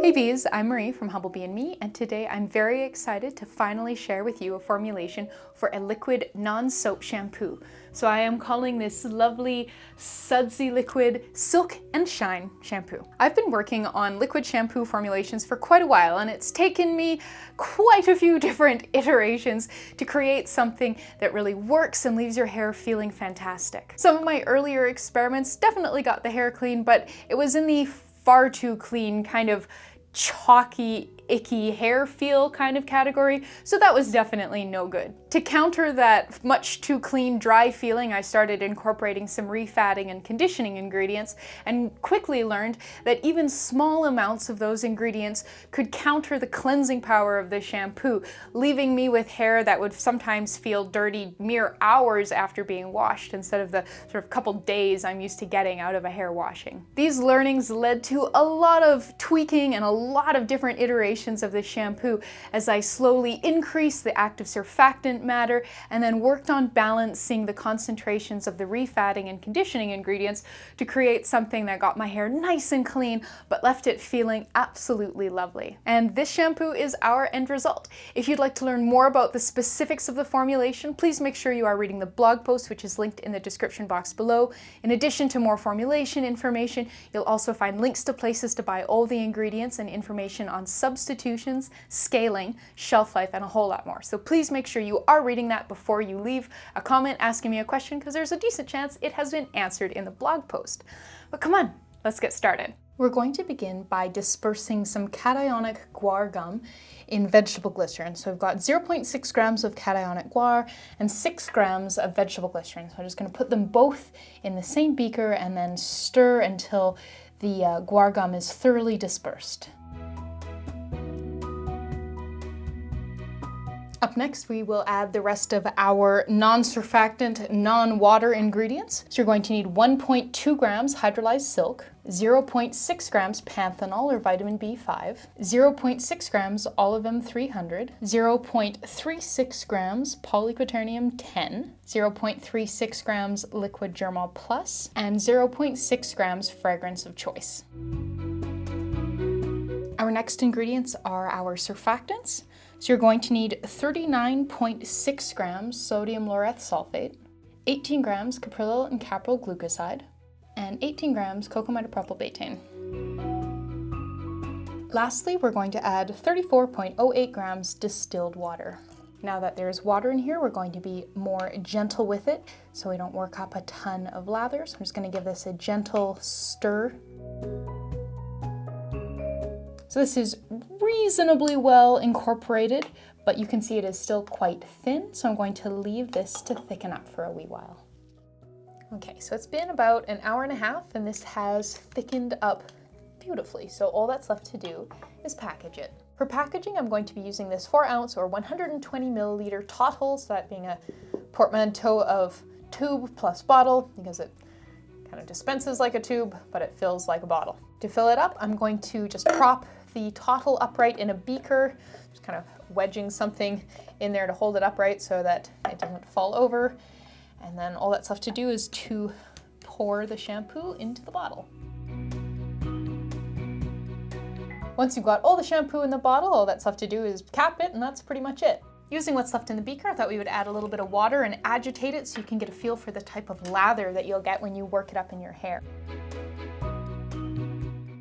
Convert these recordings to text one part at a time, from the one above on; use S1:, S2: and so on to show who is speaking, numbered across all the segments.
S1: Hey bees, I'm Marie from Humblebee and Me, and today I'm very excited to finally share with you a formulation for a liquid non-soap shampoo. So I am calling this lovely sudsy liquid Silk and Shine shampoo. I've been working on liquid shampoo formulations for quite a while, and it's taken me quite a few different iterations to create something that really works and leaves your hair feeling fantastic. Some of my earlier experiments definitely got the hair clean, but it was in the far too clean, kind of chalky, icky hair feel kind of category, so that was definitely no good. To counter that much too clean, dry feeling, I started incorporating some refatting and conditioning ingredients and quickly learned that even small amounts of those ingredients could counter the cleansing power of the shampoo, leaving me with hair that would sometimes feel dirty mere hours after being washed instead of the sort of couple days I'm used to getting out of a hair washing. These learnings led to a lot of tweaking and a lot of different iterations of the shampoo as I slowly increased the active surfactant matter and then worked on balancing the concentrations of the refatting and conditioning ingredients to create something that got my hair nice and clean but left it feeling absolutely lovely. And this shampoo is our end result. If you'd like to learn more about the specifics of the formulation, please make sure you are reading the blog post, which is linked in the description box below. In addition to more formulation information, you'll also find links to places to buy all the ingredients and information on substitutions, scaling, shelf life, and a whole lot more. So please make sure you are reading that before you leave a comment asking me a question, because there's a decent chance it has been answered in the blog post. But come on, let's get started. We're going to begin by dispersing some cationic guar gum in vegetable glycerin. So we've got 0.6 grams of cationic guar and 6 grams of vegetable glycerin. So I'm just going to put them both in the same beaker and then stir until the guar gum is thoroughly dispersed. Up next, we will add the rest of our non-surfactant, non-water ingredients. So you're going to need 1.2 grams hydrolyzed silk, 0.6 grams panthenol or vitamin B5, 0.6 grams Olivum 300, 0.36 grams Polyquaternium 10, 0.36 grams liquid germall plus, and 0.6 grams fragrance of choice. Our next ingredients are our surfactants. So you're going to need 39.6 grams sodium Laureth sulfate, 18 grams Caprylyl and Capryl glucoside, and 18 grams Cocamidopropyl Betaine. Lastly, we're going to add 34.08 grams distilled water. Now that there's water in here, we're going to be more gentle with it so we don't work up a ton of lather. So I'm just going to give this a gentle stir. So this is reasonably well incorporated, but you can see it is still quite thin, so I'm going to leave this to thicken up for a wee while. Okay, so it's been about an hour and a half, and this has thickened up beautifully, so all that's left to do is package it. For packaging, I'm going to be using this 4-ounce or 120 milliliter tottle, so that being a portmanteau of tube plus bottle, because it kind of dispenses like a tube, but it fills like a bottle. To fill it up, I'm going to just prop the tottle upright in a beaker, just kind of wedging something in there to hold it upright so that it doesn't fall over. And then all that's left to do is to pour the shampoo into the bottle. Once you've got all the shampoo in the bottle, all that's left to do is cap it, and that's pretty much it. Using what's left in the beaker, I thought we would add a little bit of water and agitate it so you can get a feel for the type of lather that you'll get when you work it up in your hair.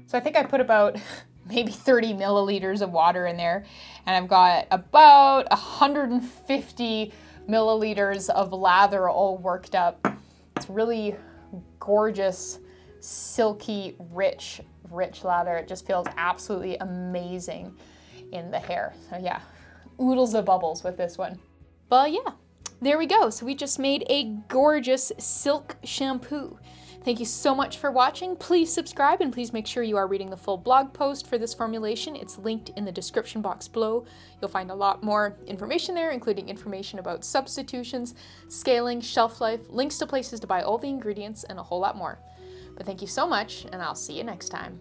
S1: So I think I put about maybe 30 milliliters of water in there, and I've got about 150 milliliters of lather all worked up. It's really gorgeous, silky, rich lather. It just feels absolutely amazing in the hair. So yeah, oodles of bubbles with this one. But yeah, there we go. So we just made a gorgeous silk shampoo. Thank you so much for watching. Please subscribe, and please make sure you are reading the full blog post for this formulation. It's linked in the description box below. You'll find a lot more information there, including information about substitutions, scaling, shelf life, links to places to buy all the ingredients, and a whole lot more. But thank you so much, and I'll see you next time.